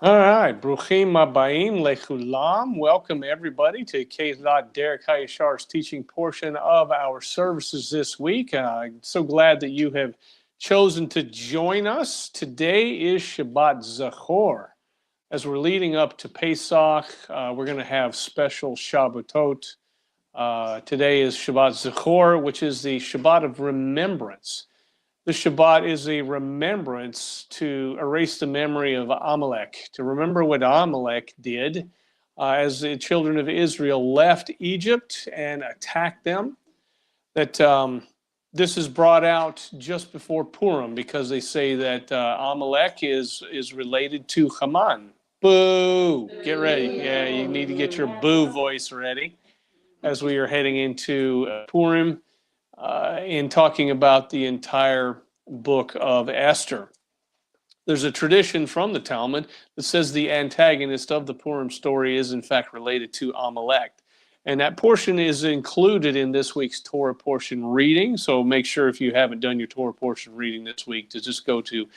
All right, Bruchim Abayim Lechulam. Welcome everybody to Derech Hayashar's teaching portion of our services this week. I'm so glad that you have chosen to join us. Today is Shabbat Zachor. As we're leading up to Pesach, we're going to have special Shabbatot. Today is Shabbat Zachor, which is the Shabbat of remembrance. The Shabbat is a remembrance to erase the memory of Amalek, to remember what Amalek did as the children of Israel left Egypt and attacked them. That this is brought out just before Purim because they say that Amalek is related to Haman. Boo! Get ready. Yeah, you need to get your boo voice ready as we are heading into Purim. In talking about the entire book of Esther. There's a tradition from the Talmud that says the antagonist of the Purim story is in fact related to Amalek. And that portion is included in this week's Torah portion reading. So make sure if you haven't done your Torah portion reading this week to just go to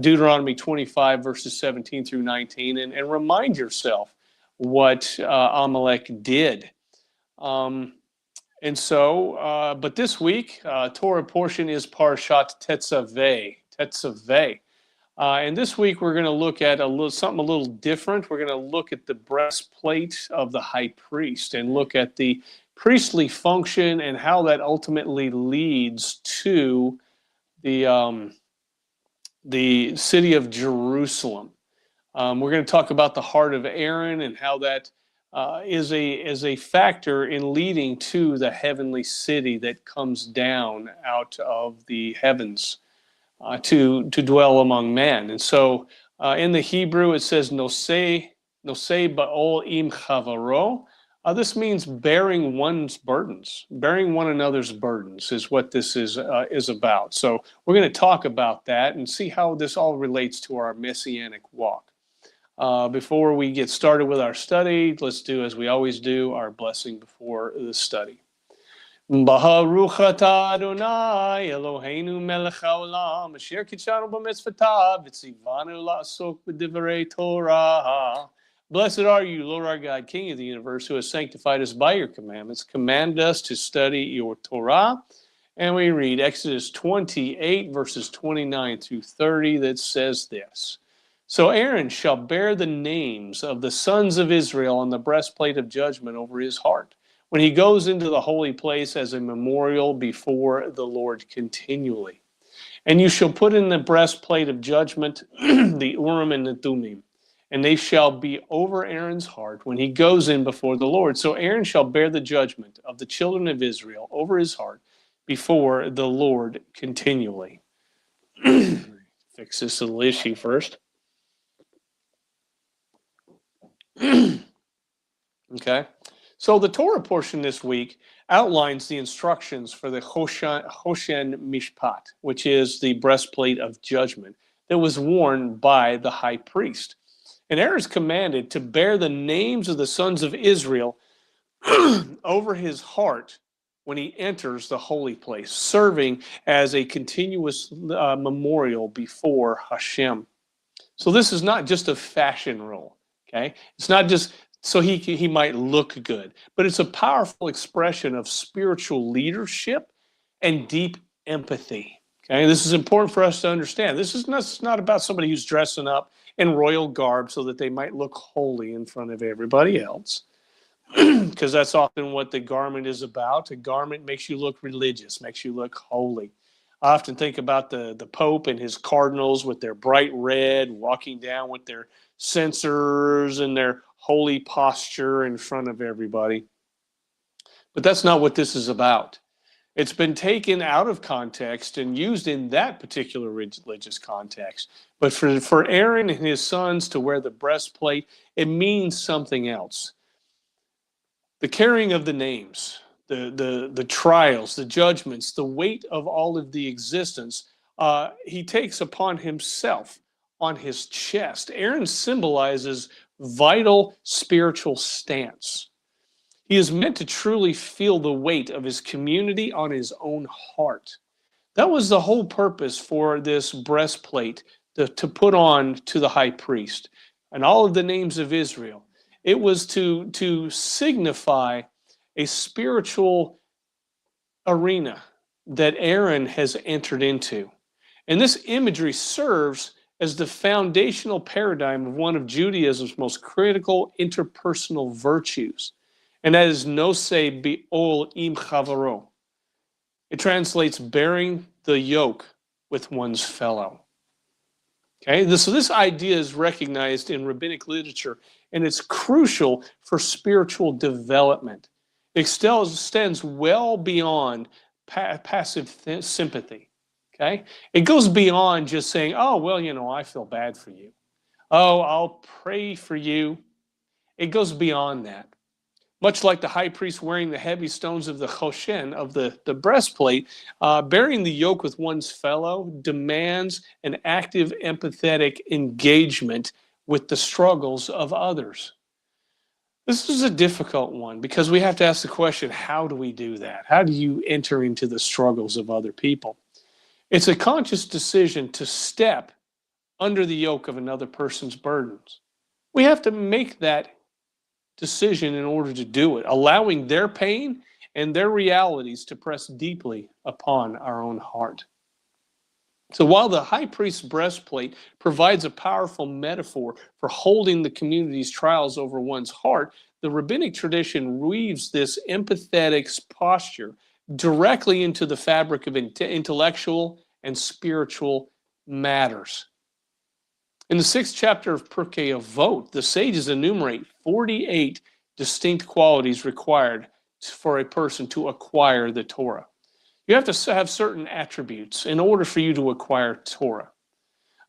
Deuteronomy 25 verses 17 through 19 and remind yourself what Amalek did. And so, but this week, Torah portion is Parashat Tetzaveh. And this week we're going to look at something a little different. We're going to look at the breastplate of the high priest and look at the priestly function and how that ultimately leads to the city of Jerusalem. We're going to talk about the heart of Aaron and how that is a factor in leading to the heavenly city that comes down out of the heavens to dwell among men. And so in the Hebrew it says nosei ba'ol im chavaro. This means bearing one's burdens, bearing one another's burdens is what this is about. So we're going to talk about that and see how this all relates to our messianic walk. Before we get started with our study, let's do as we always do, our blessing before the study. Baruch atah Adonai Eloheinu melech haolam asher kitshanu b'mitzvotav v'tzivanu la'asok b'divrei Torah. Blessed are you, Lord our God, King of the universe, who has sanctified us by your commandments, commanded us to study your Torah. And we read Exodus 28 verses 29 through 30 that says this. So Aaron shall bear the names of the sons of Israel on the breastplate of judgment over his heart, when he goes into the holy place as a memorial before the Lord continually. And you shall put in the breastplate of judgment the Urim and the Thummim, and they shall be over Aaron's heart when he goes in before the Lord. So Aaron shall bear the judgment of the children of Israel over his heart before the Lord continually. Fix this little issue first. Okay, so the Torah portion this week outlines the instructions for the Choshen Mishpat, which is the breastplate of judgment that was worn by the high priest. And Aaron is commanded to bear the names of the sons of Israel over his heart when he enters the holy place, serving as a continuous memorial before Hashem. So this is not just a fashion rule. Okay, it's not just so he might look good, but it's a powerful expression of spiritual leadership and deep empathy. Okay, this is important for us to understand. This is not about somebody who's dressing up in royal garb so that they might look holy in front of everybody else, because that's often what the garment is about. A garment makes you look religious, makes you look holy. I often think about the Pope and his cardinals with their bright red, walking down with their censers and their holy posture in front of everybody. But that's not what this is about. It's been taken out of context and used in that particular religious context. But for Aaron and his sons to wear the breastplate, it means something else. The carrying of the names, the trials, the judgments, the weight of all of the existence, he takes upon himself on his chest. Aaron symbolizes vital spiritual stance. He is meant to truly feel the weight of his community on his own heart. That was the whole purpose for this breastplate to put on to the high priest. and all of the names of Israel. It was to signify a spiritual arena that Aaron has entered into. And this imagery serves as the foundational paradigm of one of Judaism's most critical interpersonal virtues, and that is nosei bi'ol im chavaro. It translates bearing the yoke with one's fellow. Okay, so this idea is recognized in rabbinic literature, and it's crucial for spiritual development. It extends well beyond passive sympathy. Okay, it goes beyond just saying, "Oh, well, I feel bad for you. Oh, I'll pray for you." It goes beyond that. Much like the high priest wearing the heavy stones of the choshen, of the breastplate, bearing the yoke with one's fellow demands an active, empathetic engagement with the struggles of others. This is a difficult one because we have to ask the question, how do we do that? How do you enter into the struggles of other people? It's a conscious decision to step under the yoke of another person's burdens. We have to make that decision in order to do it, allowing their pain and their realities to press deeply upon our own heart. So while the high priest's breastplate provides a powerful metaphor for holding the community's trials over one's heart, the rabbinic tradition weaves this empathetic posture directly into the fabric of intellectual and spiritual matters. In the 6th chapter of Pirkei Avot, the sages enumerate 48 distinct qualities required for a person to acquire the Torah. You have to have certain attributes in order for you to acquire Torah.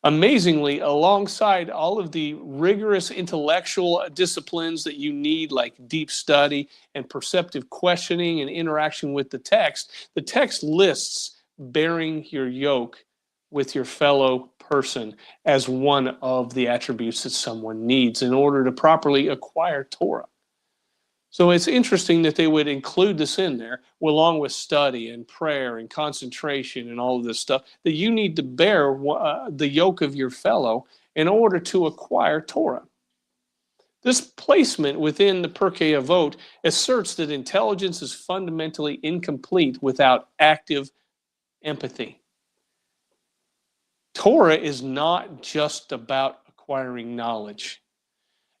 Amazingly, alongside all of the rigorous intellectual disciplines that you need, like deep study and perceptive questioning and interaction with the text lists bearing your yoke with your fellow person as one of the attributes that someone needs in order to properly acquire Torah. So it's interesting that they would include this in there, along with study and prayer and concentration and all of this stuff, that you need to bear the yoke of your fellow in order to acquire Torah. This placement within the Pirkei Avot asserts that intelligence is fundamentally incomplete without active empathy. Torah is not just about acquiring knowledge.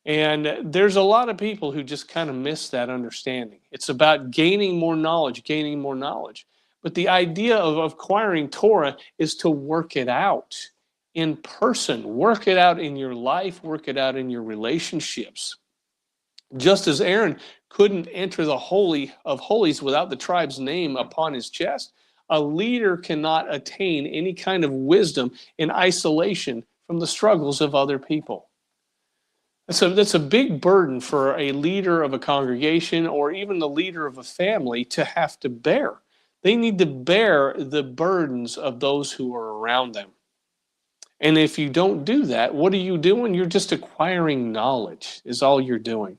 And there's a lot of people who just kind of miss that understanding. It's about gaining more knowledge. But the idea of acquiring Torah is to work it out in person, work it out in your life, work it out in your relationships. Just as Aaron couldn't enter the Holy of Holies without the tribe's name upon his chest, a leader cannot attain any kind of wisdom in isolation from the struggles of other people. So that's a big burden for a leader of a congregation or even the leader of a family to have to bear. They need to bear the burdens of those who are around them. And if you don't do that, what are you doing? You're just acquiring knowledge, is all you're doing.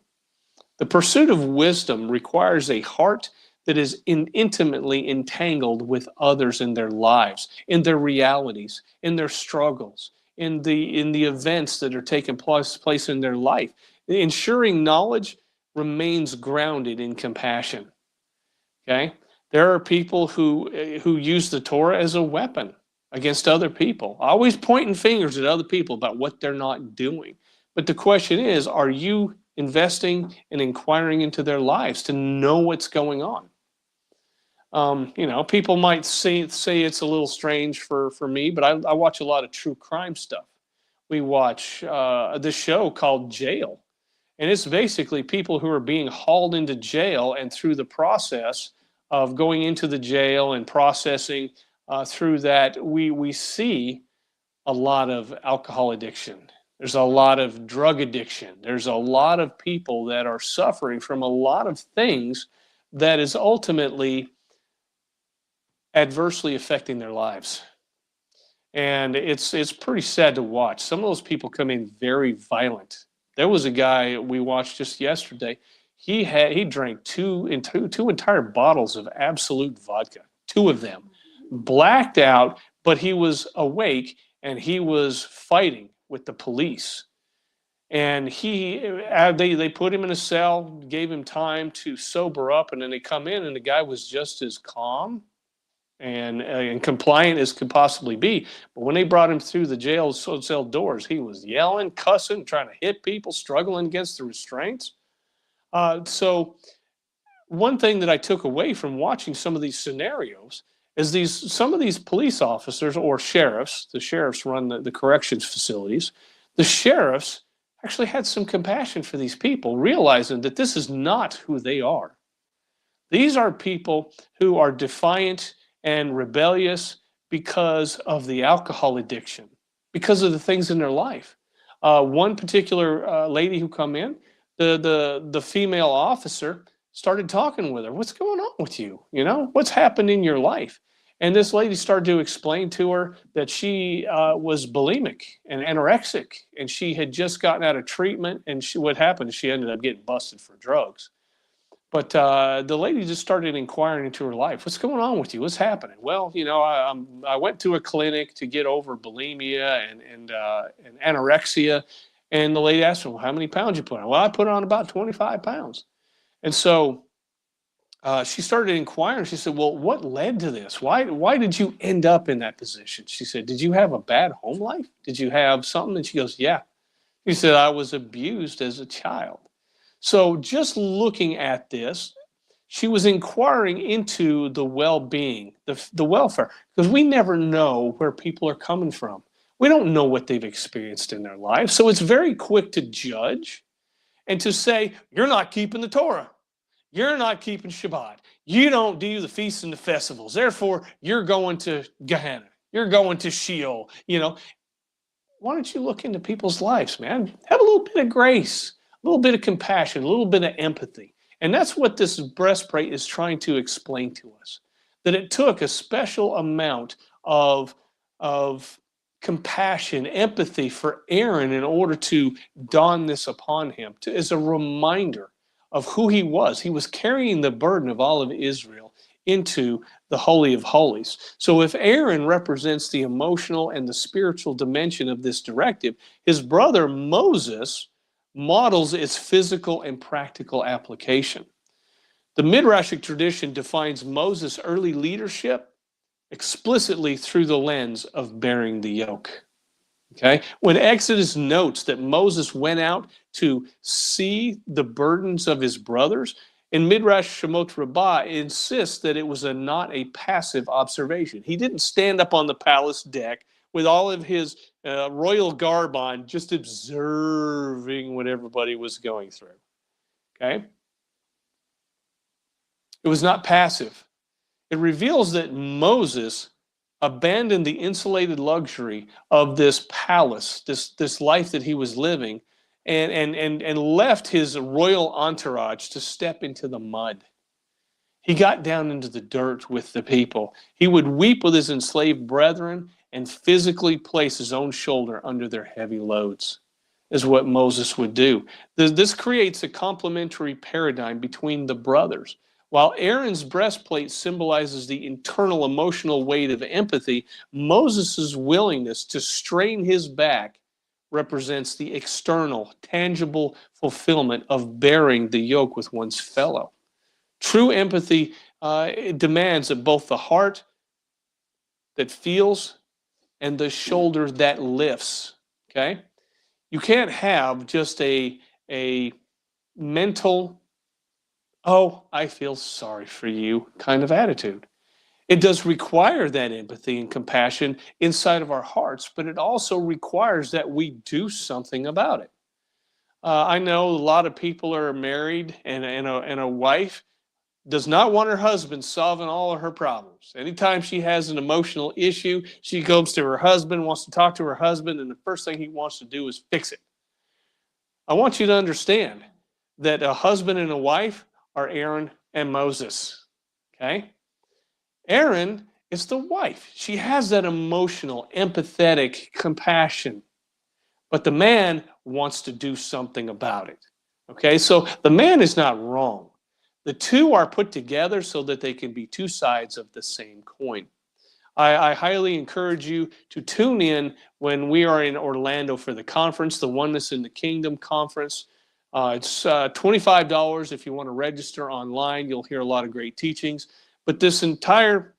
The pursuit of wisdom requires a heart that is intimately entangled with others in their lives, in their realities, in their struggles, in the events that are taking place in their life. Ensuring knowledge remains grounded in compassion. Okay? There are people who use the Torah as a weapon against other people, always pointing fingers at other people about what they're not doing. But the question is, are you investing and inquiring into their lives to know what's going on? People might say it's a little strange for me, but I watch a lot of true crime stuff. We watch this show called Jail, and it's basically people who are being hauled into jail, and through the process of going into the jail and processing through that, we see a lot of alcohol addiction. There's a lot of drug addiction. There's a lot of people that are suffering from a lot of things that is ultimately adversely affecting their lives. And it's pretty sad to watch. Some of those people come in very violent. There was a guy we watched just yesterday. He drank two entire bottles of Absolute vodka, 2 of them, blacked out, but he was awake and he was fighting with the police. And they put him in a cell, gave him time to sober up, and then they come in, and the guy was just as calm and compliant as could possibly be. But when they brought him through the jail cell doors, he was yelling, cussing, trying to hit people, struggling against the restraints. So one thing that I took away from watching some of these scenarios is some of these police officers or sheriffs, the sheriffs run the corrections facilities, the sheriffs actually had some compassion for these people, realizing that this is not who they are. These are people who are defiant and rebellious because of the alcohol addiction, because of the things in their life. One particular lady who come in, the female officer started talking with her. What's going on with you? What's happened in your life? And this lady started to explain to her that she was bulimic and anorexic, and she had just gotten out of treatment. And what happened? She ended up getting busted for drugs. But the lady just started inquiring into her life. What's going on with you? What's happening? Well, I went to a clinic to get over bulimia and anorexia. And the lady asked me, well, how many pounds you put on? Well, I put on about 25 pounds. And so she started inquiring. She said, well, what led to this? Why did you end up in that position? She said, did you have a bad home life? Did you have something? And she goes, yeah. She said, I was abused as a child. So just looking at this, she was inquiring into the well-being, the welfare, because we never know where people are coming from. We don't know what they've experienced in their lives. So it's very quick to judge and to say, you're not keeping the Torah. You're not keeping Shabbat. You don't do the feasts and the festivals. Therefore, you're going to Gehenna. You're going to Sheol. Why don't you look into people's lives, man? Have a little bit of grace, a little bit of compassion, a little bit of empathy. And that's what this breastplate is trying to explain to us, that it took a special amount of compassion, empathy for Aaron in order to don this upon him, as a reminder of who he was. He was carrying the burden of all of Israel into the Holy of Holies. So if Aaron represents the emotional and the spiritual dimension of this directive, his brother Moses models its physical and practical application. The Midrashic tradition defines Moses' early leadership explicitly through the lens of bearing the yoke. Okay? When Exodus notes that Moses went out to see the burdens of his brothers, in Midrash Shemot Rabbah, it insists that it was not a passive observation. He didn't stand up on the palace deck with all of his royal garb on, just observing what everybody was going through. Okay? It was not passive. It reveals that Moses abandoned the insulated luxury of this palace, this life that he was living, and left his royal entourage to step into the mud. He got down into the dirt with the people. He would weep with his enslaved brethren and physically place his own shoulder under their heavy loads, is what Moses would do. This creates a complementary paradigm between the brothers. While Aaron's breastplate symbolizes the internal emotional weight of empathy, Moses' willingness to strain his back represents the external, tangible fulfillment of bearing the yoke with one's fellow. True empathy it demands that both the heart that feels and the shoulder that lifts. Okay? You can't have just a mental, oh, I feel sorry for you kind of attitude. It does require that empathy and compassion inside of our hearts, but it also requires that we do something about it. I know a lot of people are married, and a wife does not want her husband solving all of her problems. Anytime she has an emotional issue, she goes to her husband, wants to talk to her husband, and the first thing he wants to do is fix it. I want you to understand that a husband and a wife are Aaron and Moses. Okay? Aaron is the wife. She has that emotional, empathetic compassion. But the man wants to do something about it. Okay? So the man is not wrong. The two are put together so that they can be two sides of the same coin. I highly encourage you to tune in when we are in Orlando for the conference, the Oneness in the Kingdom conference. It's $25 if you want to register online. You'll hear a lot of great teachings. But this entire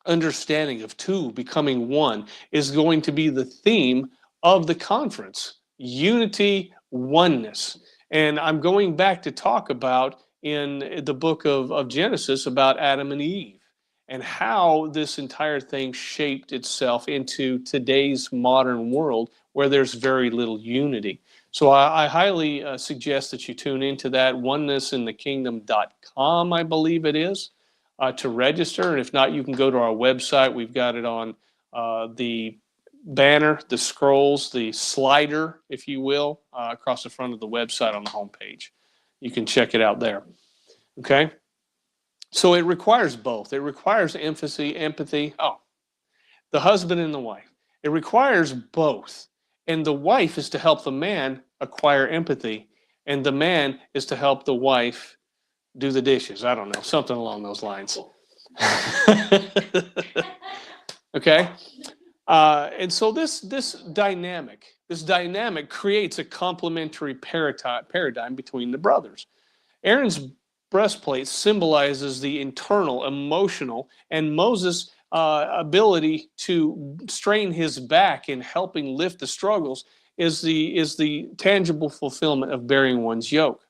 understanding of two becoming one is going to be the theme of the conference: unity, oneness. And I'm going back to talk about in the book of Genesis about Adam and Eve and how this entire thing shaped itself into today's modern world where there's very little unity. So I highly suggest that you tune into that, onenessinthe.kingdom.com, I believe it is, to register. And if not, you can go to our website. We've got it on the banner, the scrolls, the slider, if you will, across the front of the website on the homepage. You can check it out there. Okay? So it requires both. It requires empathy. Oh, the husband and the wife. It requires both. And the wife is to help the man acquire empathy, and the man is to help the wife do the dishes. I don't know, something along those lines. Okay? And so this dynamic creates a complementary paradigm between the brothers. Aaron's breastplate symbolizes the internal, emotional, and Moses' ability to strain his back in helping lift the struggles is the tangible fulfillment of bearing one's yoke.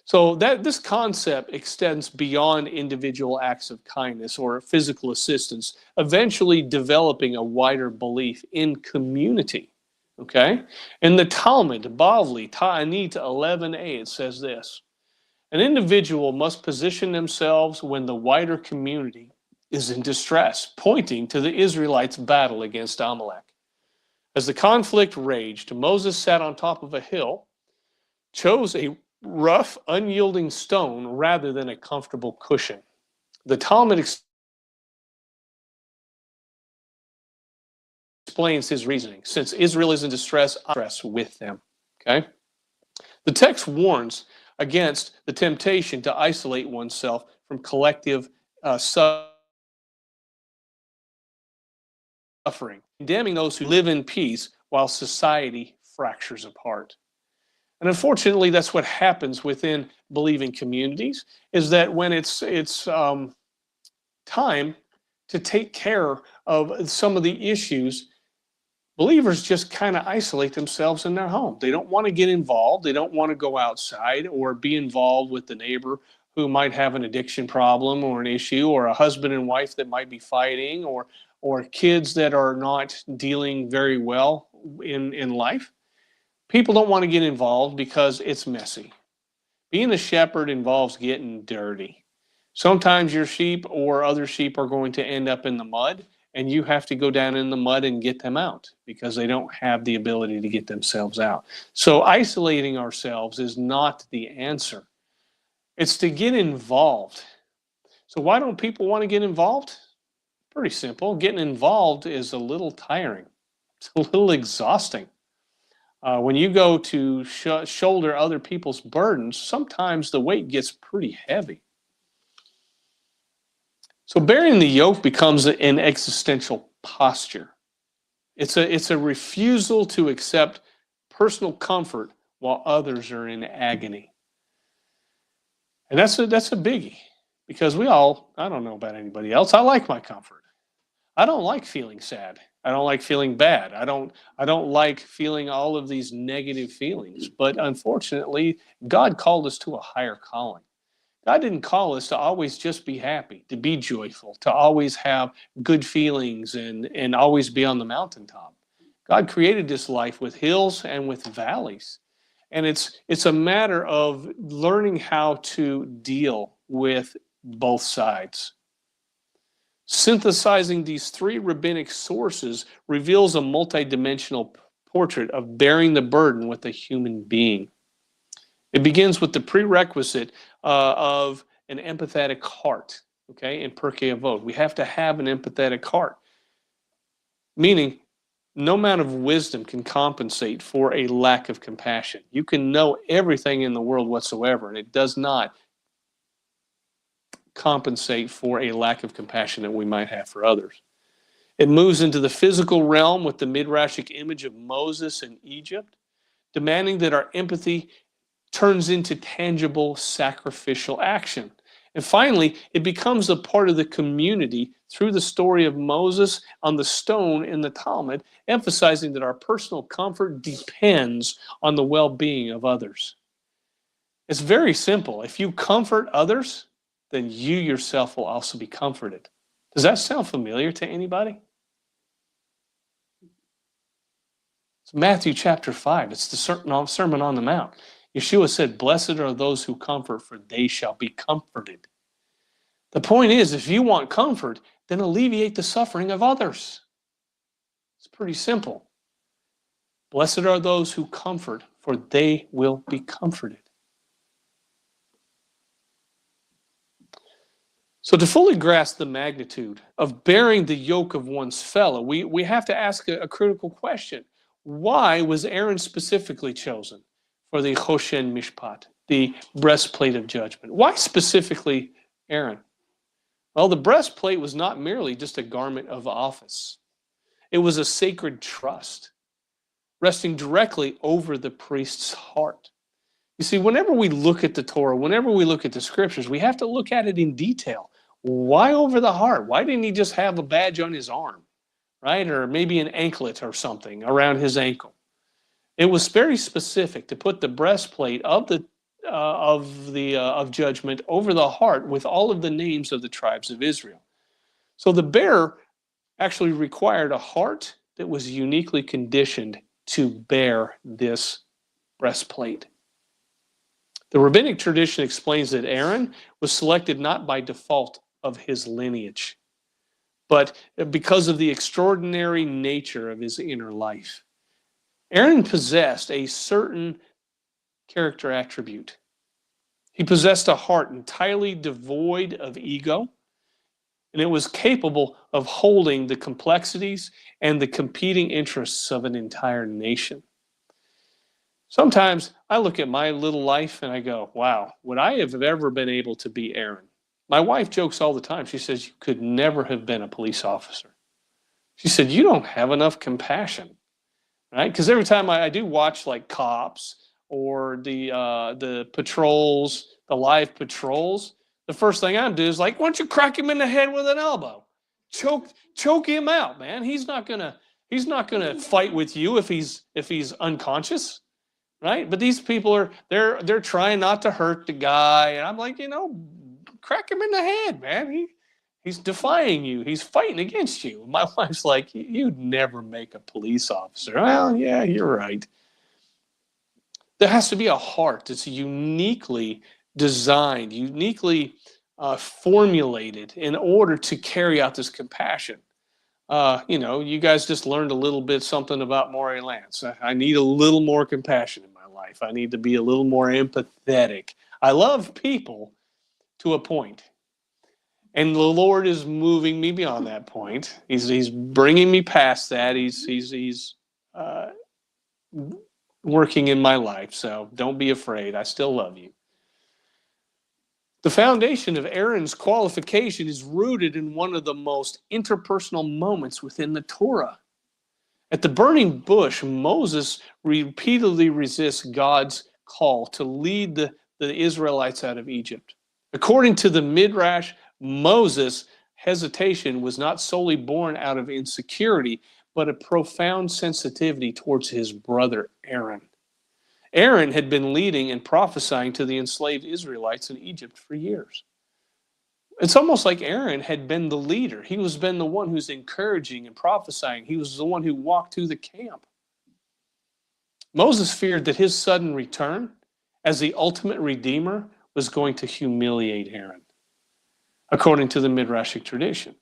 So that this concept extends beyond individual acts of kindness or physical assistance, eventually developing a wider belief in community. Okay? In the Talmud, Bavli, Ta'anit 11a, it says this: an individual must position themselves when the wider community is in distress, pointing to the Israelites' battle against Amalek. As the conflict raged, Moses sat on top of a hill, chose a rough, unyielding stone rather than a comfortable cushion. The Talmud explains his reasoning. Since Israel is in distress, I stress with them. Okay? The text warns against the temptation to isolate oneself from collective suffering, condemning those who live in peace while society fractures apart. And unfortunately, that's what happens within believing communities, is that when it's time to take care of some of the issues, believers just kind of isolate themselves in their home. They don't want to get involved. They don't want to go outside or be involved with the neighbor who might have an addiction problem or an issue, or a husband and wife that might be fighting, or kids that are not dealing very well in life. People don't want to get involved because it's messy. Being a shepherd involves getting dirty. Sometimes your sheep or other sheep are going to end up in the mud, and you have to go down in the mud and get them out because they don't have the ability to get themselves out. So isolating ourselves is not the answer. It's to get involved. So why don't people want to get involved? Pretty simple. Getting involved is a little tiring. It's a little exhausting. When you go to shoulder other people's burdens, sometimes the weight gets pretty heavy. So bearing the yoke becomes an existential posture. It's a refusal to accept personal comfort while others are in agony. And that's a biggie, because I don't know about anybody else, I like my comfort. I don't like feeling sad. I don't like feeling bad. I don't like feeling all of these negative feelings. But unfortunately, God called us to a higher calling. God didn't call us to always just be happy, to be joyful, to always have good feelings and always be on the mountaintop. God created this life with hills and with valleys. And it's a matter of learning how to deal with both sides. Synthesizing these three rabbinic sources reveals a multidimensional portrait of bearing the burden with a human being. It begins with the prerequisite of an empathetic heart, okay, in Pirkei Avot. We have to have an empathetic heart, meaning no amount of wisdom can compensate for a lack of compassion. You can know everything in the world whatsoever, and it does not compensate for a lack of compassion that we might have for others. It moves into the physical realm with the midrashic image of Moses in Egypt, demanding that our empathy turns into tangible sacrificial action. And finally, it becomes a part of the community through the story of Moses on the stone in the Talmud, emphasizing that our personal comfort depends on the well-being of others. It's very simple. If you comfort others, then you yourself will also be comforted. Does that sound familiar to anybody? It's Matthew chapter 5. It's the Sermon on the Mount. Yeshua said, "Blessed are those who comfort, for they shall be comforted." The point is, if you want comfort, then alleviate the suffering of others. It's pretty simple. Blessed are those who comfort, for they will be comforted. So to fully grasp the magnitude of bearing the yoke of one's fellow, we have to ask a critical question. Why was Aaron specifically chosen for the Choshen Mishpat, the breastplate of judgment? Why specifically Aaron? Well, the breastplate was not merely just a garment of office. It was a sacred trust, resting directly over the priest's heart. You see, whenever we look at the Torah, whenever we look at the scriptures, we have to look at it in detail. Why over the heart? Why didn't he just have a badge on his arm, right? Or maybe an anklet or something around his ankle. It was very specific to put the breastplate of judgment over the heart with all of the names of the tribes of Israel. So the bearer actually required a heart that was uniquely conditioned to bear this breastplate. The rabbinic tradition explains that Aaron was selected not by default of his lineage, but because of the extraordinary nature of his inner life. Aaron possessed a certain character attribute. He possessed a heart entirely devoid of ego, and it was capable of holding the complexities and the competing interests of an entire nation. Sometimes I look at my little life and I go, wow, would I have ever been able to be Aaron? My wife jokes all the time. She says, you could never have been a police officer. She said, you don't have enough compassion, right? Because every time I do watch like cops or the patrols, the live patrols, the first thing I do is like, why don't you crack him in the head with an elbow? Choke him out, man. He's not gonna fight with you if he's unconscious. Right? But these people are they're trying not to hurt the guy. And I'm like, crack him in the head, man. He's defying you. He's fighting against you. My wife's like, you'd never make a police officer. Well, yeah, you're right. There has to be a heart that's uniquely designed, uniquely formulated in order to carry out this compassion. You guys just learned a little bit something about Maury Lance. I need a little more compassion in my life. I need to be a little more empathetic. I love people to a point. And the Lord is moving me beyond that point. He's bringing me past that. He's working in my life. So don't be afraid. I still love you. The foundation of Aaron's qualification is rooted in one of the most interpersonal moments within the Torah. At the burning bush, Moses repeatedly resists God's call to lead the Israelites out of Egypt. According to the Midrash, Moses' hesitation was not solely born out of insecurity, but a profound sensitivity towards his brother Aaron. Aaron had been leading and prophesying to the enslaved Israelites in Egypt for years. It's almost like Aaron had been the leader. He was been the one who's encouraging and prophesying. He was the one who walked through the camp. Moses feared that his sudden return as the ultimate redeemer was going to humiliate Aaron, according to the Midrashic tradition.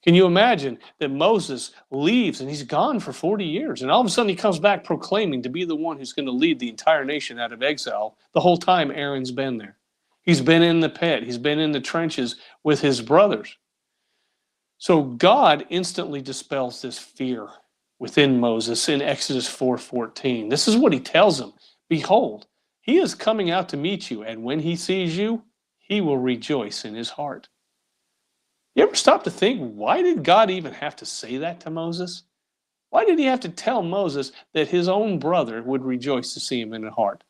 Can you imagine that Moses leaves and he's gone for 40 years and all of a sudden he comes back proclaiming to be the one who's going to lead the entire nation out of exile? The whole time Aaron's been there. He's been in the pit. He's been in the trenches with his brothers. So God instantly dispels this fear within Moses in Exodus 4:14. This is what he tells him. Behold, he is coming out to meet you, and when he sees you, he will rejoice in his heart. You ever stop to think, why did God even have to say that to Moses? Why did he have to tell Moses that his own brother would rejoice to see him in the heart?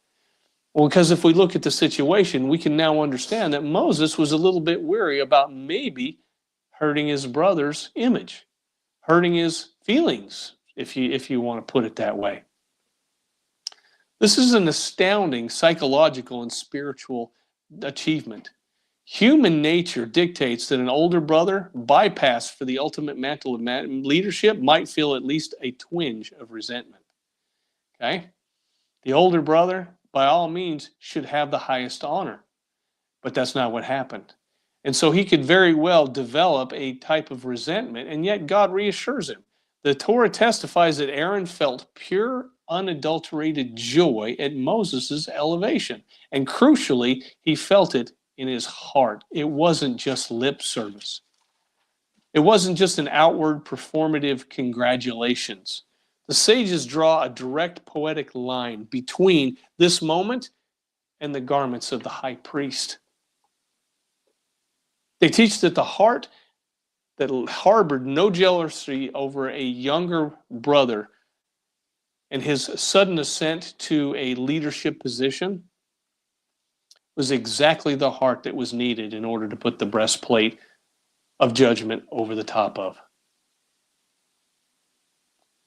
Well, because if we look at the situation, we can now understand that Moses was a little bit weary about maybe hurting his brother's image, hurting his feelings, if you want to put it that way. This is an astounding psychological and spiritual achievement. Human nature dictates that an older brother, bypassed for the ultimate mantle of leadership, might feel at least a twinge of resentment. Okay? The older brother, by all means, should have the highest honor, but that's not what happened. And so he could very well develop a type of resentment, and yet God reassures him. The Torah testifies that Aaron felt pure, unadulterated joy at Moses' elevation. And crucially, he felt it in his heart. It wasn't just lip service. It wasn't just an outward performative congratulations. The sages draw a direct poetic line between this moment and the garments of the high priest. They teach that the heart that harbored no jealousy over a younger brother and his sudden ascent to a leadership position was exactly the heart that was needed in order to put the breastplate of judgment over the top of.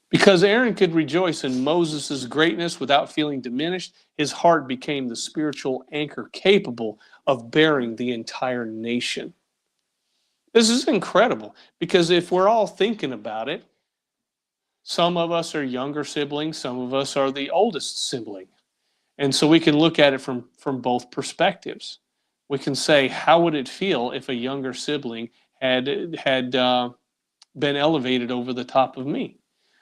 Because Aaron could rejoice in Moses' greatness without feeling diminished, his heart became the spiritual anchor capable of bearing the entire nation. This is incredible, because if we're all thinking about it, some of us are younger siblings, some of us are the oldest sibling. And so we can look at it from both perspectives. We can say, how would it feel if a younger sibling had been elevated over the top of me?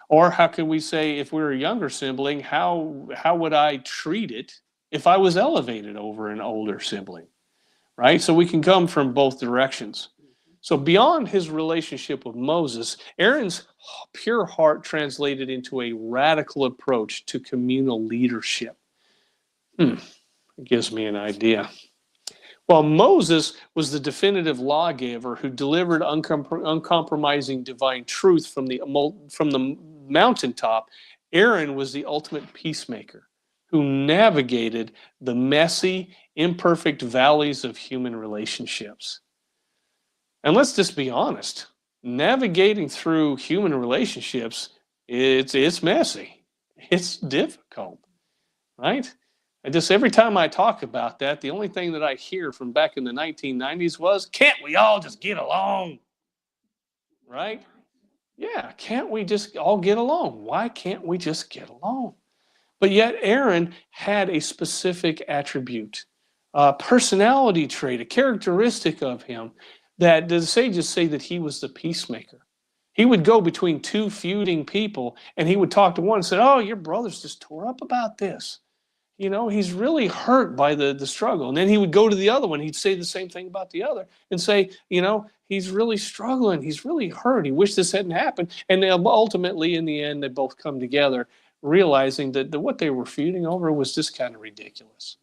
Or how can we say, if we're a younger sibling, how would I treat it if I was elevated over an older sibling? Right? So we can come from both directions. So beyond his relationship with Moses, Aaron's pure heart translated into a radical approach to communal leadership. It gives me an idea. While Moses was the definitive lawgiver who delivered uncompromising divine truth from the mountaintop, Aaron was the ultimate peacemaker who navigated the messy, imperfect valleys of human relationships. And let's just be honest, navigating through human relationships, it's messy. It's difficult, right? And just every time I talk about that, the only thing that I hear from back in the 1990s was, can't we all just get along? Right? Yeah, can't we just all get along? Why can't we just get along? But yet Aaron had a specific attribute, a personality trait, a characteristic of him that the sages say that he was the peacemaker. He would go between two feuding people and he would talk to one and say, oh, your brother's just tore up about this. You know, he's really hurt by the struggle. And then he would go to the other one. He'd say the same thing about the other and say, you know, he's really struggling. He's really hurt. He wished this hadn't happened. And ultimately, in the end, they both come together, realizing that what they were feuding over was just kind of ridiculous.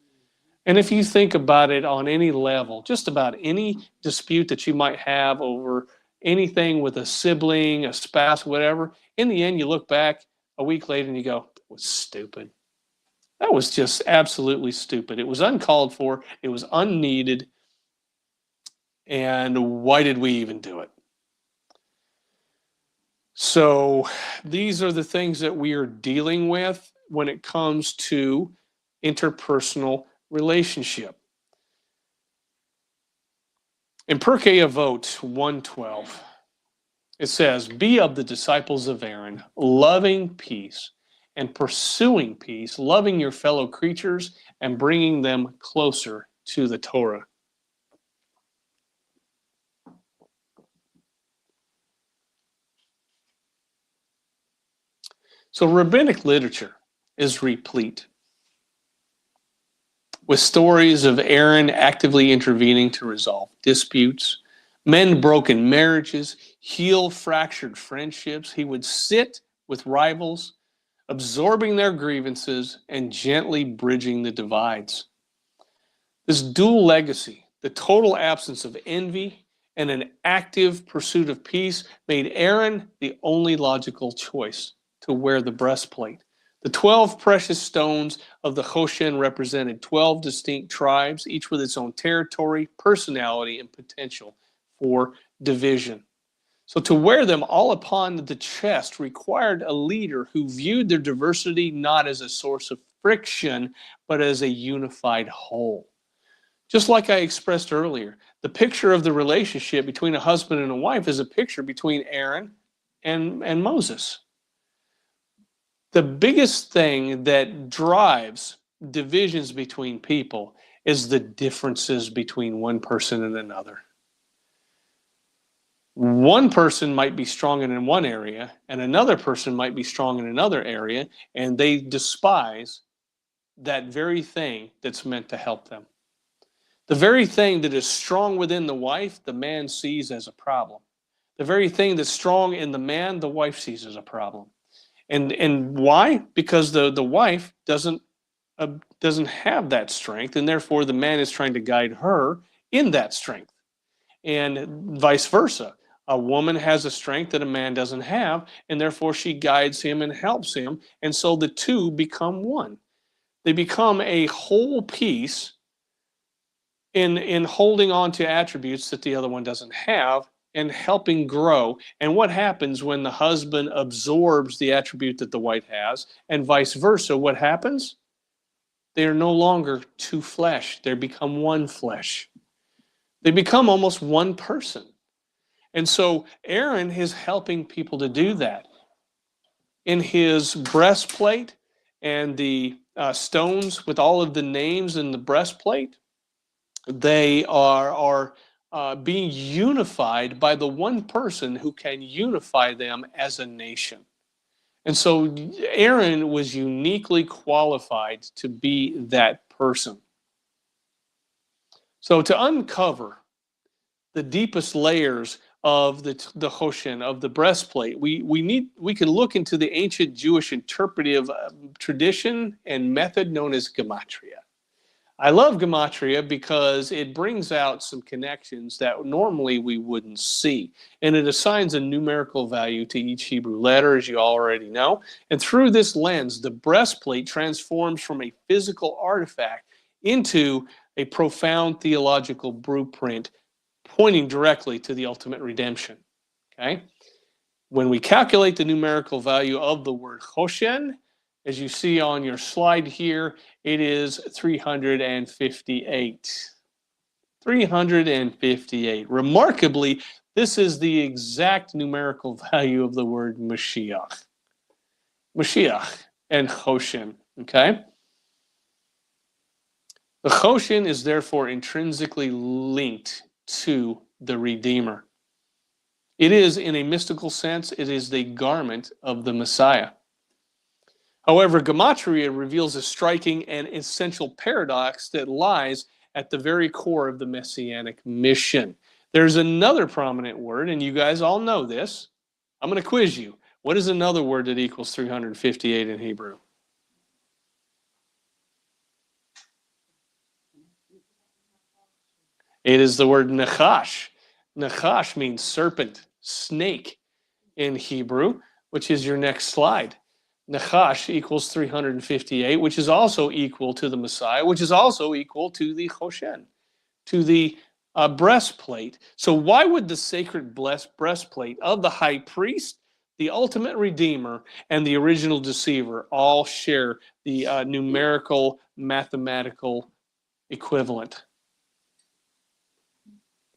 And if you think about it on any level, just about any dispute that you might have over anything with a sibling, a spouse, whatever, in the end, you look back a week later and you go, it was stupid. That was just absolutely stupid. It was uncalled for. It was unneeded. And why did we even do it? So these are the things that we are dealing with when it comes to interpersonal relationship. In Pirkei Avot 1:12, it says, be of the disciples of Aaron, loving peace and pursuing peace, loving your fellow creatures and bringing them closer to the Torah. So rabbinic literature is replete with stories of Aaron actively intervening to resolve disputes, mend broken marriages, heal fractured friendships. He would sit with rivals, absorbing their grievances and gently bridging the divides. This dual legacy, the total absence of envy and an active pursuit of peace made Aaron the only logical choice to wear the breastplate. The 12 precious stones of the Hoshen represented 12 distinct tribes, each with its own territory, personality, and potential for division. So to wear them all upon the chest required a leader who viewed their diversity not as a source of friction, but as a unified whole. Just like I expressed earlier, the picture of the relationship between a husband and a wife is a picture between Aaron and Moses. The biggest thing that drives divisions between people is the differences between one person and another. One person might be strong in one area, and another person might be strong in another area, and they despise that very thing that's meant to help them. The very thing that is strong within the wife, the man sees as a problem. The very thing that's strong in the man, the wife sees as a problem. And why? Because the wife doesn't have that strength, and therefore the man is trying to guide her in that strength. And vice versa. A woman has a strength that a man doesn't have, and therefore she guides him and helps him. And so the two become one. They become a whole piece in holding on to attributes that the other one doesn't have and helping grow. And what happens when the husband absorbs the attribute that the wife has, and vice versa? What happens? They are no longer two flesh. They become one flesh. They become almost one person. And so Aaron is helping people to do that. In his breastplate and the stones with all of the names in the breastplate, they are being unified by the one person who can unify them as a nation. And so Aaron was uniquely qualified to be that person. So to uncover the deepest layers of the Hoshen, of the breastplate, we can look into the ancient Jewish interpretive tradition and method known as gematria. I love gematria because it brings out some connections that normally we wouldn't see. And it assigns a numerical value to each Hebrew letter, as you already know. And through this lens, the breastplate transforms from a physical artifact into a profound theological blueprint pointing directly to the ultimate redemption. Okay? When we calculate the numerical value of the word Hoshen, as you see on your slide here, it is 358. 358. Remarkably, this is the exact numerical value of the word Mashiach. Mashiach and Hoshen, okay? The Hoshen is therefore intrinsically linked to the Redeemer. It is, in a mystical sense, it is the garment of the Messiah. However, gematria reveals a striking and essential paradox that lies at the very core of the messianic mission. There's another prominent word, and you guys all know this. I'm going to quiz you. What is another word that equals 358 in Hebrew? It is the word nachash. Nachash means serpent, snake in Hebrew, which is your next slide. Nachash equals 358, which is also equal to the Messiah, which is also equal to the Hoshen, to the breastplate. So why would the sacred breastplate of the high priest, the ultimate redeemer, and the original deceiver all share the numerical, mathematical equivalent?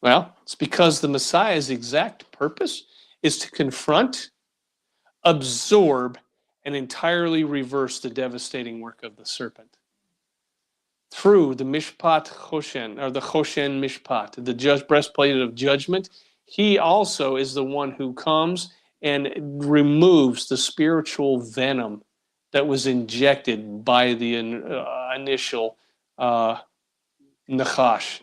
Well, it's because the Messiah's exact purpose is to confront, absorb, and entirely reverse the devastating work of the serpent. Through the Mishpat Hoshen, or the Hoshen Mishpat, the breastplate of judgment, he also is the one who comes and removes the spiritual venom that was injected by the initial Nachash.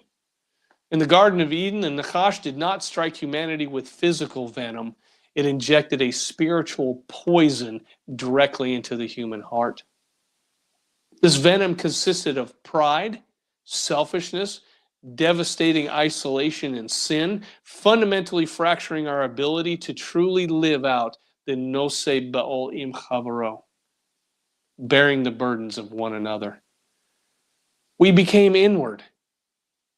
In the Garden of Eden, the Nachash did not strike humanity with physical venom. It injected a spiritual poison directly into the human heart. This venom consisted of pride, selfishness, devastating isolation and sin, fundamentally fracturing our ability to truly live out the nosei ba'ol im chavaro, bearing the burdens of one another. We became inward.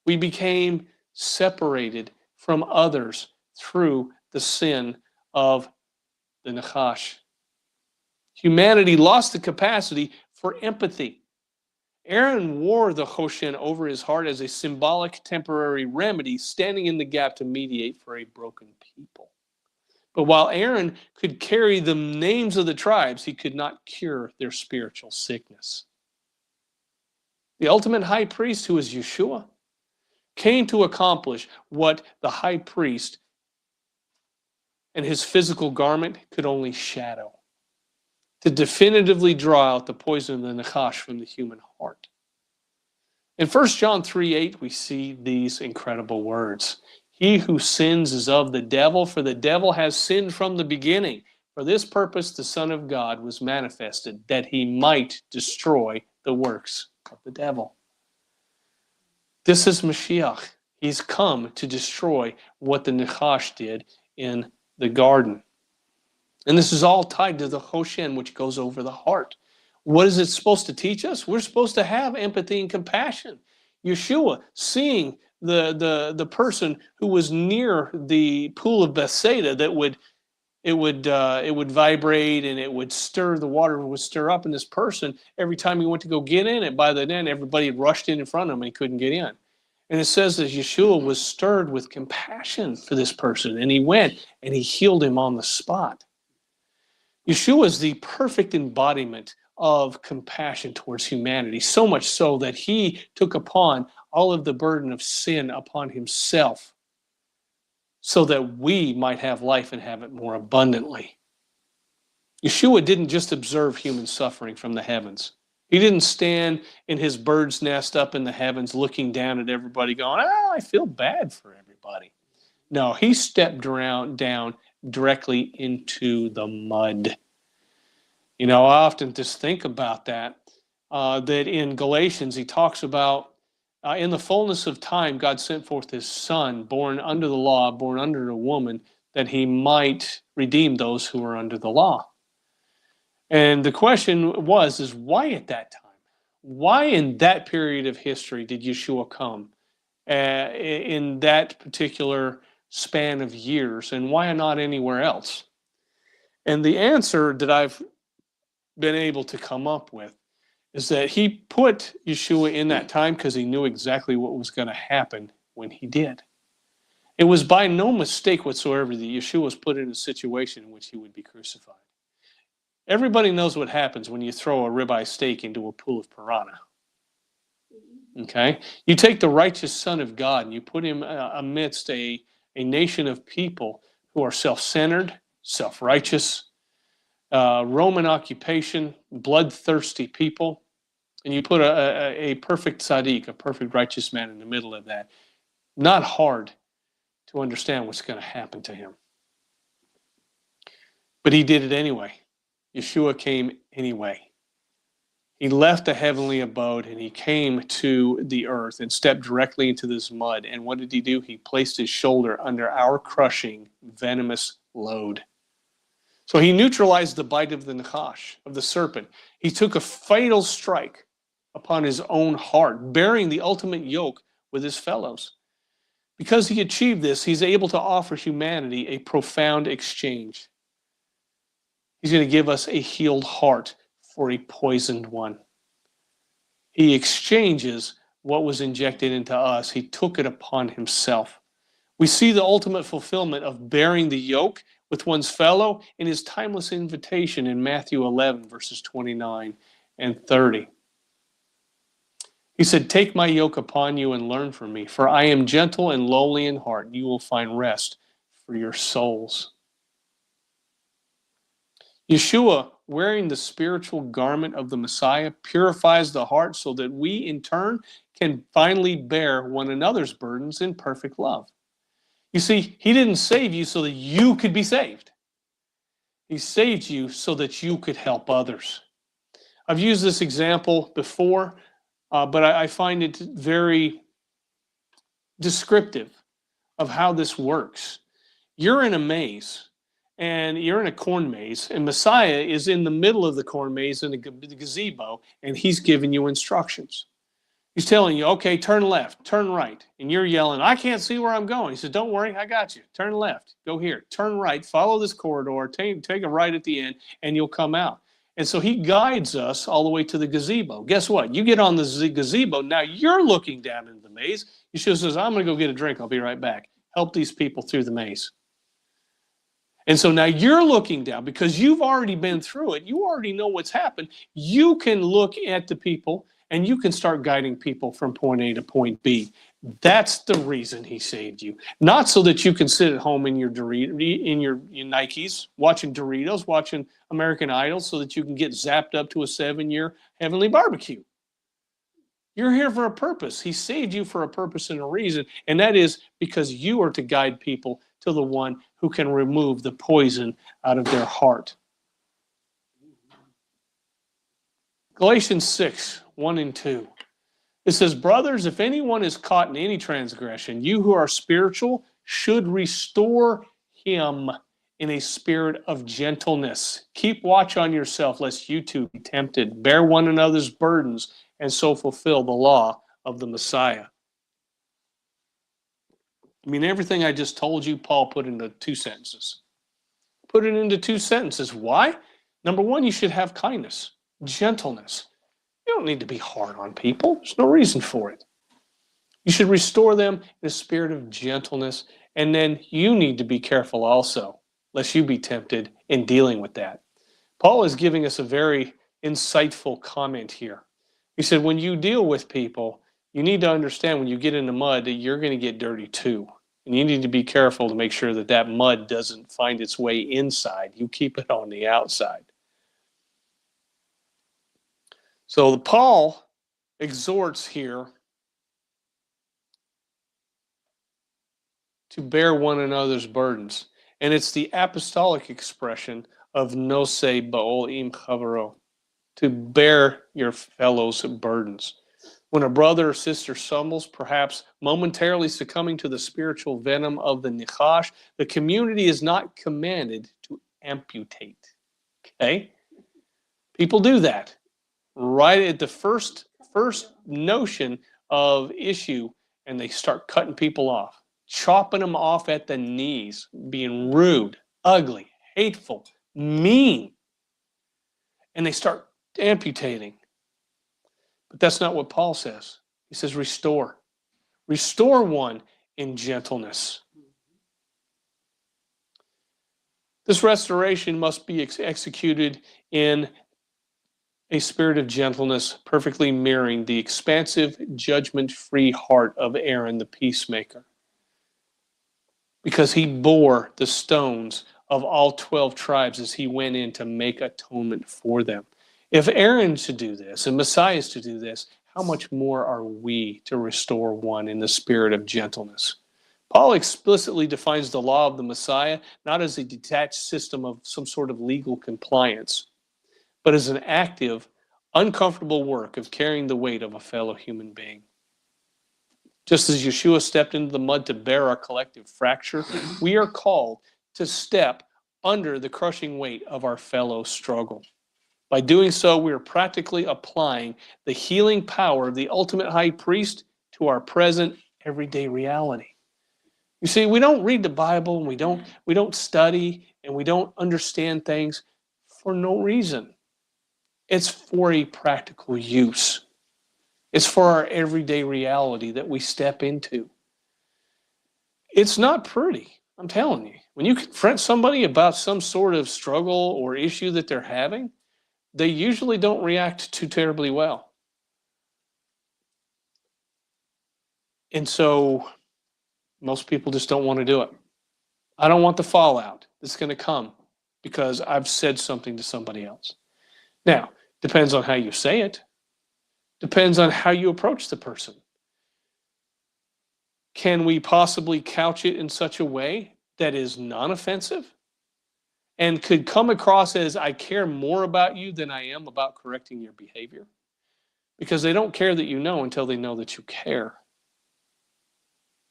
We became separated from others through the sin of the Nachash. Humanity lost the capacity for empathy. Aaron wore the Choshen over his heart as a symbolic temporary remedy, standing in the gap to mediate for a broken people. But while Aaron could carry the names of the tribes, he could not cure their spiritual sickness. The ultimate high priest, who is Yeshua, came to accomplish what the high priest and his physical garment could only shadow, to definitively draw out the poison of the Nachash from the human heart. In 1 John 3:8, we see these incredible words. He who sins is of the devil, for the devil has sinned from the beginning. For this purpose the Son of God was manifested, that he might destroy the works of the devil. This is Mashiach. He's come to destroy what the Nachash did in the garden. And this is all tied to the Choshen, which goes over the heart. What is it supposed to teach us? We're supposed to have empathy and compassion. Yeshua, seeing the person who was near the pool of Bethsaida, that it would vibrate and it would stir, the water would stir up in this person. Every time he went to go get in it, by the end, everybody had rushed in front of him and he couldn't get in. And it says that Yeshua was stirred with compassion for this person, and he went and he healed him on the spot. Yeshua is the perfect embodiment of compassion towards humanity, so much so that he took upon all of the burden of sin upon himself so that we might have life and have it more abundantly. Yeshua didn't just observe human suffering from the heavens. He didn't stand in his bird's nest up in the heavens looking down at everybody going, "Oh, I feel bad for everybody." No, he stepped down directly into the mud. You know, I often just think about that in Galatians, he talks about in the fullness of time, God sent forth his son, born under the law, born under a woman, that he might redeem those who are under the law. And the question is why at that time? Why in that period of history did Yeshua come in that particular span of years, and why not anywhere else? And the answer that I've been able to come up with is that he put Yeshua in that time because he knew exactly what was going to happen when he did. It was by no mistake whatsoever that Yeshua was put in a situation in which he would be crucified. Everybody knows what happens when you throw a ribeye steak into a pool of piranha. Okay? You take the righteous Son of God and you put him amidst a nation of people who are self-centered, self-righteous, Roman occupation, bloodthirsty people, and you put a perfect tzaddik, a perfect righteous man in the middle of that. Not hard to understand what's going to happen to him. But he did it anyway. Yeshua came anyway. He left the heavenly abode and he came to the earth and stepped directly into this mud. And what did he do? He placed his shoulder under our crushing, venomous load. So he neutralized the bite of the Nachash, of the serpent. He took a fatal strike upon his own heart, bearing the ultimate yoke with his fellows. Because he achieved this, he's able to offer humanity a profound exchange. He's going to give us a healed heart for a poisoned one. He exchanges what was injected into us. He took it upon himself. We see the ultimate fulfillment of bearing the yoke with one's fellow in his timeless invitation in Matthew 11, verses 29 and 30. He said, "Take my yoke upon you and learn from me, for I am gentle and lowly in heart, and you will find rest for your souls." Yeshua, wearing the spiritual garment of the Messiah, purifies the heart so that we, in turn, can finally bear one another's burdens in perfect love. You see, he didn't save you so that you could be saved. He saved you so that you could help others. I've used this example before, but I find it very descriptive of how this works. You're in a maze, and you're in a corn maze, and Messiah is in the middle of the corn maze in a gazebo, and he's giving you instructions. He's telling you, okay, turn left, turn right. And you're yelling, I can't see where I'm going. He said, don't worry, I got you. Turn left, go here. Turn right, follow this corridor, take a right at the end, and you'll come out. And so he guides us all the way to the gazebo. Guess what? You get on the gazebo, now you're looking down into the maze. Yeshua says, I'm going to go get a drink. I'll be right back. Help these people through the maze. And so now you're looking down because you've already been through it. You already know what's happened. You can look at the people and you can start guiding people from point A to point B. That's the reason he saved you. Not so that you can sit at home in your Nikes, watching Doritos, watching American Idol, so that you can get zapped up to a 7-year heavenly barbecue. You're here for a purpose. He saved you for a purpose and a reason, and that is because you are to guide people to the one who can remove the poison out of their heart. Galatians 6, 1 and 2. It says, brothers, if anyone is caught in any transgression, you who are spiritual should restore him in a spirit of gentleness. Keep watch on yourself, lest you too be tempted. Bear one another's burdens, and so fulfill the law of the Messiah. I mean, everything I just told you, Paul put into 2 sentences. Put it into 2 sentences. Why? Number one, you should have kindness, gentleness. You don't need to be hard on people. There's no reason for it. You should restore them in a spirit of gentleness, and then you need to be careful also, lest you be tempted in dealing with that. Paul is giving us a very insightful comment here. He said, when you deal with people, you need to understand when you get in the mud that you're going to get dirty too. And you need to be careful to make sure that that mud doesn't find its way inside. You keep it on the outside. So Paul exhorts here to bear one another's burdens. And it's the apostolic expression of nose ba'ol im chavaro, to bear your fellow's burdens. When a brother or sister stumbles, perhaps momentarily succumbing to the spiritual venom of the nichash, the community is not commanded to amputate. Okay? People do that. Right at the first notion of issue, and they start cutting people off, chopping them off at the knees, being rude, ugly, hateful, mean, and they start amputating. But that's not what Paul says. He says restore. Restore one in gentleness. This restoration must be executed in a spirit of gentleness, perfectly mirroring the expansive, judgment-free heart of Aaron the peacemaker. Because he bore the stones of all 12 tribes as he went in to make atonement for them. If Aaron should do this and Messiah is to do this, how much more are we to restore one in the spirit of gentleness? Paul explicitly defines the law of the Messiah not as a detached system of some sort of legal compliance, but as an active, uncomfortable work of carrying the weight of a fellow human being. Just as Yeshua stepped into the mud to bear our collective fracture, we are called to step under the crushing weight of our fellow struggle. By doing so, we are practically applying the healing power of the ultimate high priest to our present everyday reality. You see, we don't read the Bible, and we don't study, and we don't understand things for no reason. It's for a practical use. It's for our everyday reality that we step into. It's not pretty, I'm telling you. When you confront somebody about some sort of struggle or issue that they're having, they usually don't react too terribly well. And so most people just don't want to do it. I don't want the fallout that's going to come because I've said something to somebody else. Now, depends on how you say it. Depends on how you approach the person. Can we possibly couch it in such a way that is non-offensive and could come across as I care more about you than I am about correcting your behavior? Because they don't care that you know until they know that you care.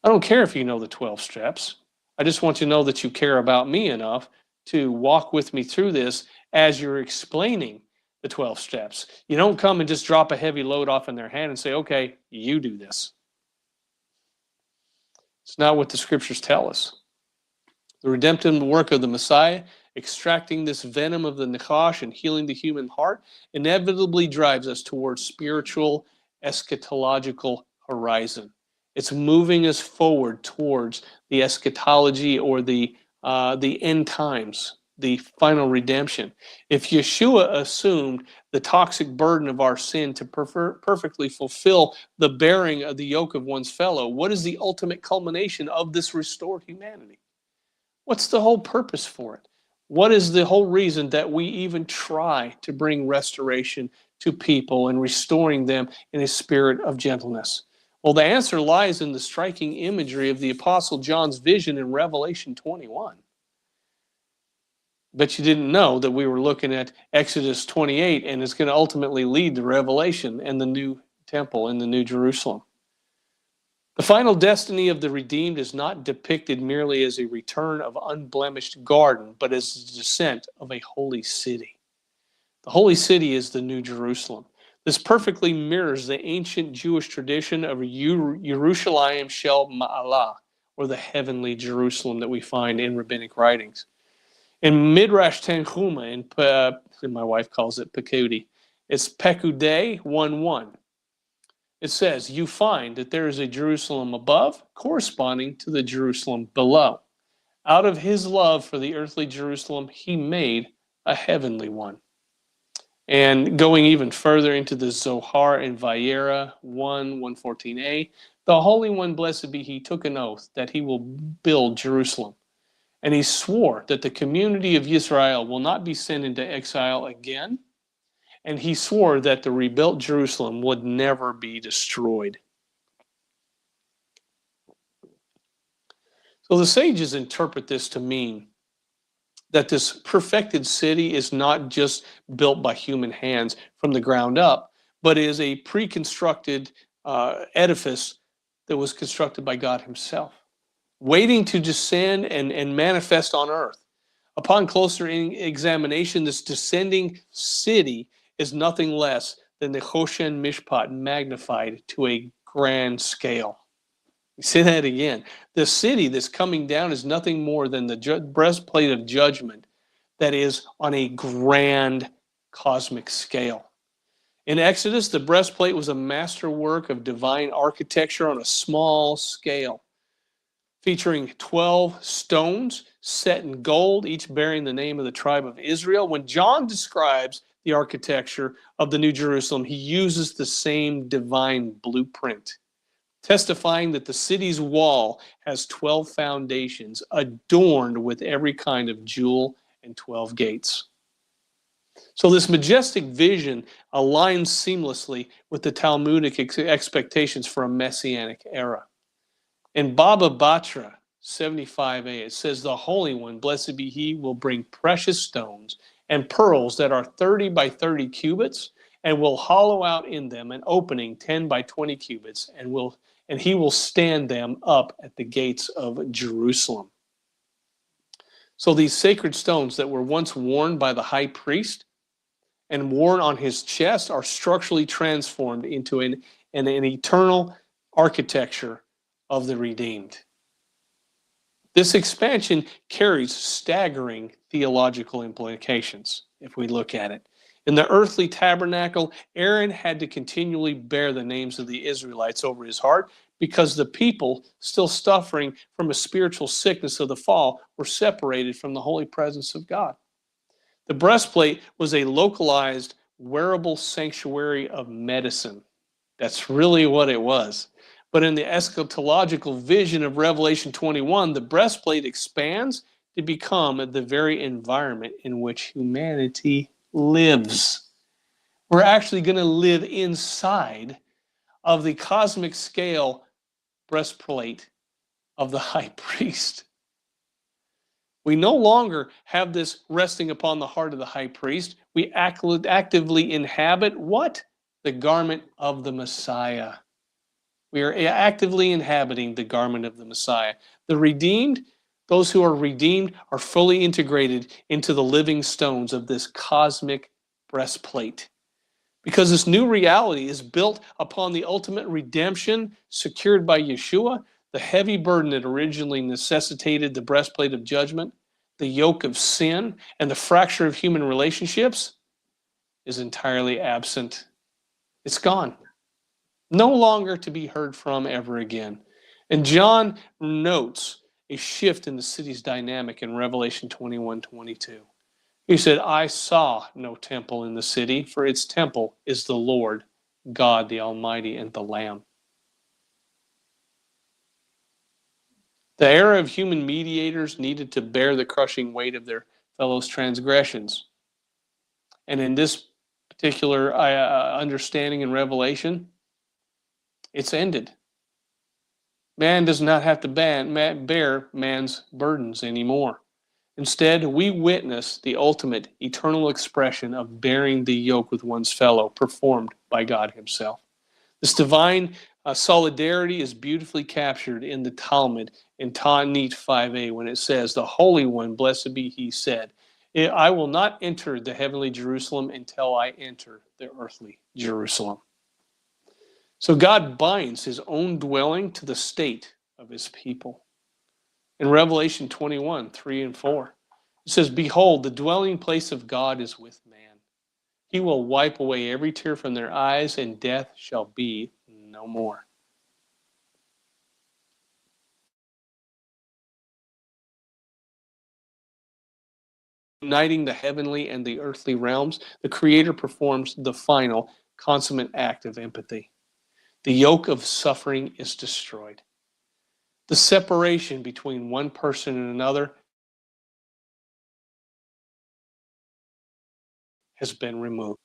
I don't care if you know the 12 steps. I just want you to know that you care about me enough to walk with me through this as you're explaining the 12 steps. You don't come and just drop a heavy load off in their hand and say, okay, you do this. It's not what the scriptures tell us. The redemptive work of the Messiah, extracting this venom of the Nachash and healing the human heart, inevitably drives us towards spiritual eschatological horizon. It's moving us forward towards the eschatology or the end times, the final redemption. If Yeshua assumed the toxic burden of our sin to perfectly fulfill the bearing of the yoke of one's fellow, what is the ultimate culmination of this restored humanity? What's the whole purpose for it? What is the whole reason that we even try to bring restoration to people and restoring them in a spirit of gentleness? Well, the answer lies in the striking imagery of the Apostle John's vision in Revelation 21. But you didn't know that we were looking at Exodus 28, and it's going to ultimately lead to Revelation and the new temple in the New Jerusalem. The final destiny of the redeemed is not depicted merely as a return of unblemished garden, but as the descent of a holy city. The holy city is the New Jerusalem. This perfectly mirrors the ancient Jewish tradition of Yerushalayim Shel Ma'alah, or the heavenly Jerusalem that we find in rabbinic writings. In Midrash Tanchuma, and my wife calls it Pekudi, it's Pekudei 1:1. It says, you find that there is a Jerusalem above corresponding to the Jerusalem below. Out of his love for the earthly Jerusalem, he made a heavenly one. And going even further into the Zohar in Vayera 1:114a, the Holy One, blessed be he, took an oath that he will build Jerusalem. And he swore that the community of Israel will not be sent into exile again. And he swore that the rebuilt Jerusalem would never be destroyed. So the sages interpret this to mean that this perfected city is not just built by human hands from the ground up, but is a pre-constructed edifice that was constructed by God himself, waiting to descend and manifest on earth. Upon closer examination, this descending city is nothing less than the Hoshen Mishpat magnified to a grand scale. Say that again. The city that's coming down is nothing more than the breastplate of judgment that is on a grand cosmic scale. In Exodus, the breastplate was a masterwork of divine architecture on a small scale, featuring 12 stones set in gold, each bearing the name of the tribe of Israel. When John describes the architecture of the New Jerusalem, he uses the same divine blueprint, testifying that the city's wall has 12 foundations adorned with every kind of jewel and 12 gates. So this majestic vision aligns seamlessly with the Talmudic expectations for a messianic era. In Baba Batra 75a, it says, the Holy One, blessed be he, will bring precious stones and pearls that are 30 by 30 cubits, and will hollow out in them an opening 10 by 20 cubits, and he will stand them up at the gates of Jerusalem. So these sacred stones that were once worn by the high priest and worn on his chest are structurally transformed into an eternal architecture of the redeemed. This expansion carries staggering theological implications if we look at it. In the earthly tabernacle, Aaron had to continually bear the names of the Israelites over his heart because the people, still suffering from a spiritual sickness of the fall, were separated from the holy presence of God. The breastplate was a localized, wearable sanctuary of medicine. That's really what it was. But in the eschatological vision of Revelation 21, the breastplate expands to become the very environment in which humanity lives. We're actually going to live inside of the cosmic scale breastplate of the high priest. We no longer have this resting upon the heart of the high priest. We actively inhabit what? The garment of the Messiah. We are actively inhabiting the garment of the Messiah. The redeemed, those who are redeemed, are fully integrated into the living stones of this cosmic breastplate. Because this new reality is built upon the ultimate redemption secured by Yeshua, the heavy burden that originally necessitated the breastplate of judgment, the yoke of sin, and the fracture of human relationships is entirely absent. It's gone. No longer to be heard from ever again. And John notes a shift in the city's dynamic in Revelation 21:22. He said, I saw no temple in the city, for its temple is the Lord, God the Almighty, and the Lamb. The era of human mediators needed to bear the crushing weight of their fellows' transgressions. And in this particular understanding in Revelation, it's ended. Man does not have to bear man's burdens anymore. Instead, we witness the ultimate eternal expression of bearing the yoke with one's fellow, performed by God himself. This divine solidarity is beautifully captured in the Talmud in Ta'anit 5a when it says, the Holy One, blessed be he, said, I will not enter the heavenly Jerusalem until I enter the earthly Jerusalem. So God binds his own dwelling to the state of his people. In Revelation 21:3 and 4, it says, behold, the dwelling place of God is with man. He will wipe away every tear from their eyes, and death shall be no more. Uniting the heavenly and the earthly realms, the Creator performs the final, consummate act of empathy. The yoke of suffering is destroyed. The separation between one person and another has been removed.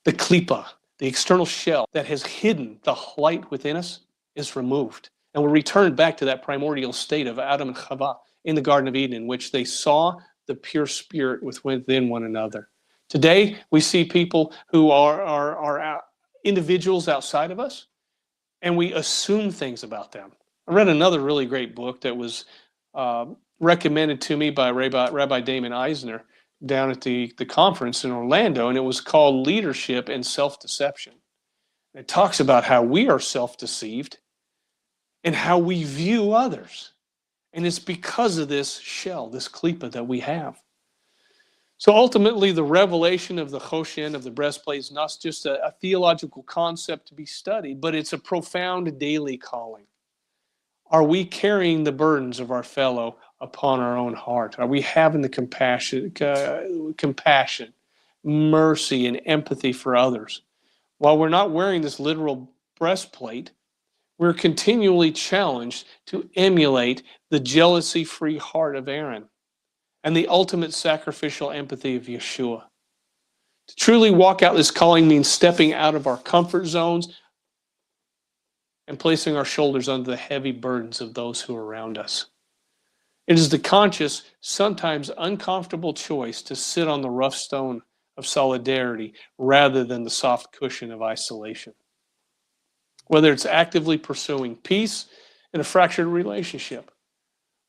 The klipa, the external shell that has hidden the light within us, is removed. And we're returned back to that primordial state of Adam and Chava in the Garden of Eden, in which they saw the pure spirit within one another. Today, we see people who are individuals outside of us, and we assume things about them. I read another really great book that was recommended to me by Rabbi Damon Eisner down at the conference in Orlando, and it was called Leadership and Self-Deception. It talks about how we are self-deceived and how we view others. And it's because of this shell, this klipa that we have. So ultimately, the revelation of the Choshen, of the breastplate, is not just a theological concept to be studied, but it's a profound daily calling. Are we carrying the burdens of our fellow upon our own heart? Are we having the compassion, mercy, and empathy for others? While we're not wearing this literal breastplate, we're continually challenged to emulate the jealousy-free heart of Aaron and the ultimate sacrificial empathy of Yeshua. To truly walk out this calling means stepping out of our comfort zones and placing our shoulders under the heavy burdens of those who are around us. It is the conscious, sometimes uncomfortable choice to sit on the rough stone of solidarity rather than the soft cushion of isolation. Whether it's actively pursuing peace in a fractured relationship,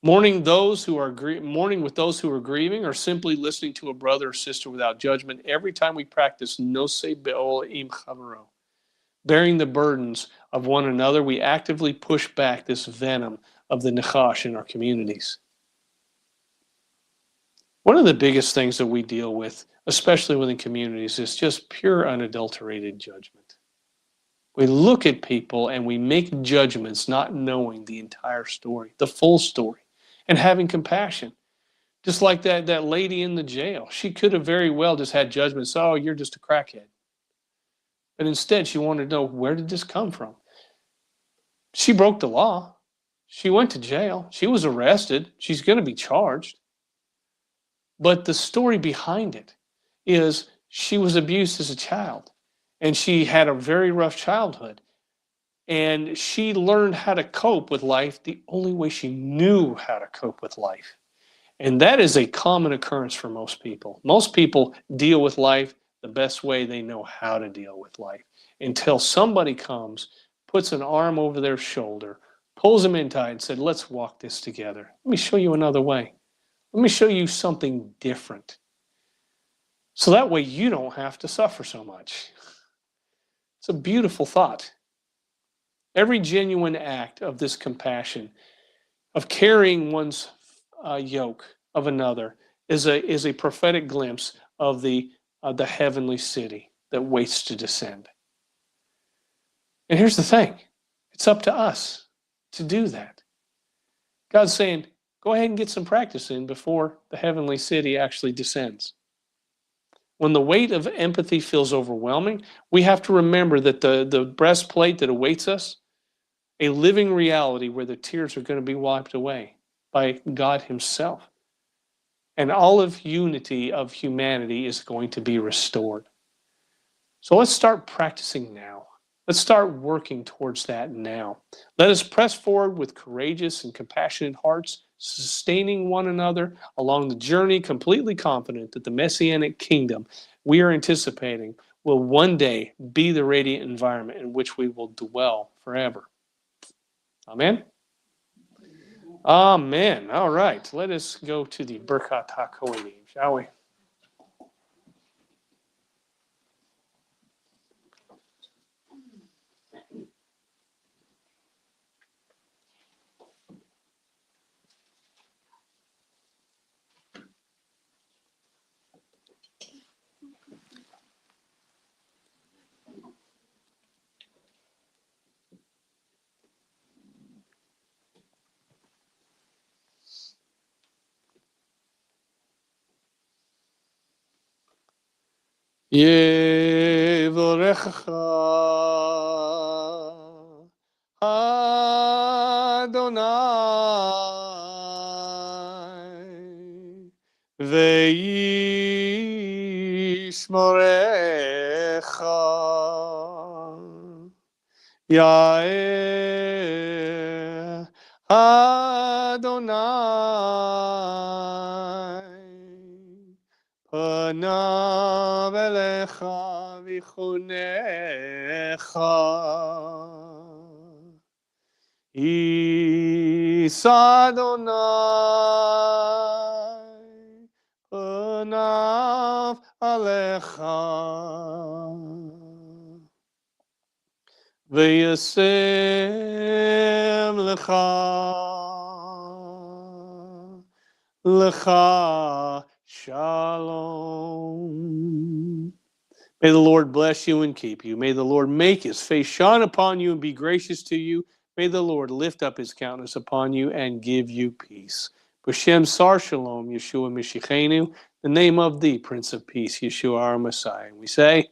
mourning with those who are grieving, or simply listening to a brother or sister without judgment, every time we practice nosei be'ol im chavaro, bearing the burdens of one another, we actively push back this venom of the Nachash in our communities. One of the biggest things that we deal with, especially within communities, is just pure unadulterated judgment. We look at people and we make judgments not knowing the entire story, the full story, and having compassion. Just like that lady in the jail. She could have very well just had judgments, oh, you're just a crackhead. But instead, she wanted to know, where did this come from? She broke the law. She went to jail. She was arrested. She's going to be charged. But the story behind it is she was abused as a child, and she had a very rough childhood. And she learned how to cope with life the only way she knew how to cope with life. And that is a common occurrence for most people. Most people deal with life the best way they know how to deal with life, until somebody comes, puts an arm over their shoulder, pulls them in tight and said, let's walk this together. Let me show you another way. Let me show you something different. So that way you don't have to suffer so much. It's a beautiful thought. Every genuine act of this compassion, of carrying one's yoke of another, is a prophetic glimpse of the heavenly city that waits to descend. And here's the thing. It's up to us to do that. God's saying, go ahead and get some practice in before the heavenly city actually descends. When the weight of empathy feels overwhelming, we have to remember that the breastplate that awaits us, a living reality where the tears are going to be wiped away by God himself. And all of unity of humanity is going to be restored. So let's start practicing now. Let's start working towards that now. Let us press forward with courageous and compassionate hearts, sustaining one another along the journey, completely confident that the Messianic kingdom we are anticipating will one day be the radiant environment in which we will dwell forever. Amen? Amen. All right, let us go to the Birkat HaKohanim, shall we? Yevorecha Adonai ve'yishmorecha Ya'eh Adonai Panav elecha v'chunecha Is Adonai Panav alecha V'yasem lecha shalom. May the Lord bless you and keep you. May the Lord make his face shine upon you and be gracious to you. May the Lord lift up his countenance upon you and give you peace. B'Shem Sar Shalom, Yeshua Mashiachenu, the name of the Prince of Peace, Yeshua our Messiah. And we say,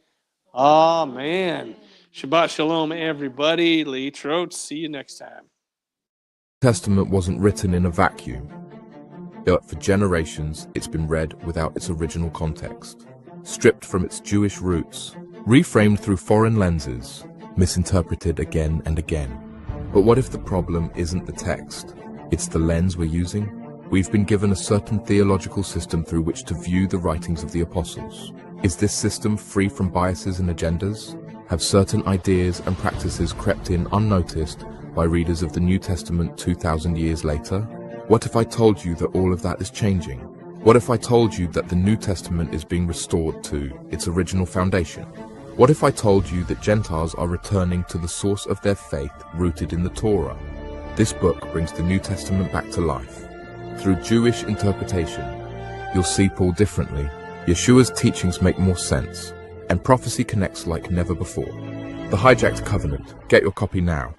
Amen. Shabbat Shalom, everybody. Lee Trout. See you next time. The Testament wasn't written in a vacuum, but for generations it's been read without its original context, stripped from its Jewish roots, reframed through foreign lenses, misinterpreted again and again. But what if the problem isn't the text? It's the lens we're using? We've been given a certain theological system through which to view the writings of the apostles. Is this system free from biases and agendas? Have certain ideas and practices crept in unnoticed by readers of the New Testament 2,000 years later? What if I told you that all of that is changing? What if I told you that the New Testament is being restored to its original foundation? What if I told you that Gentiles are returning to the source of their faith rooted in the Torah? This book brings the New Testament back to life. Through Jewish interpretation, you'll see Paul differently. Yeshua's teachings make more sense, and prophecy connects like never before. The Hijacked Covenant. Get your copy now.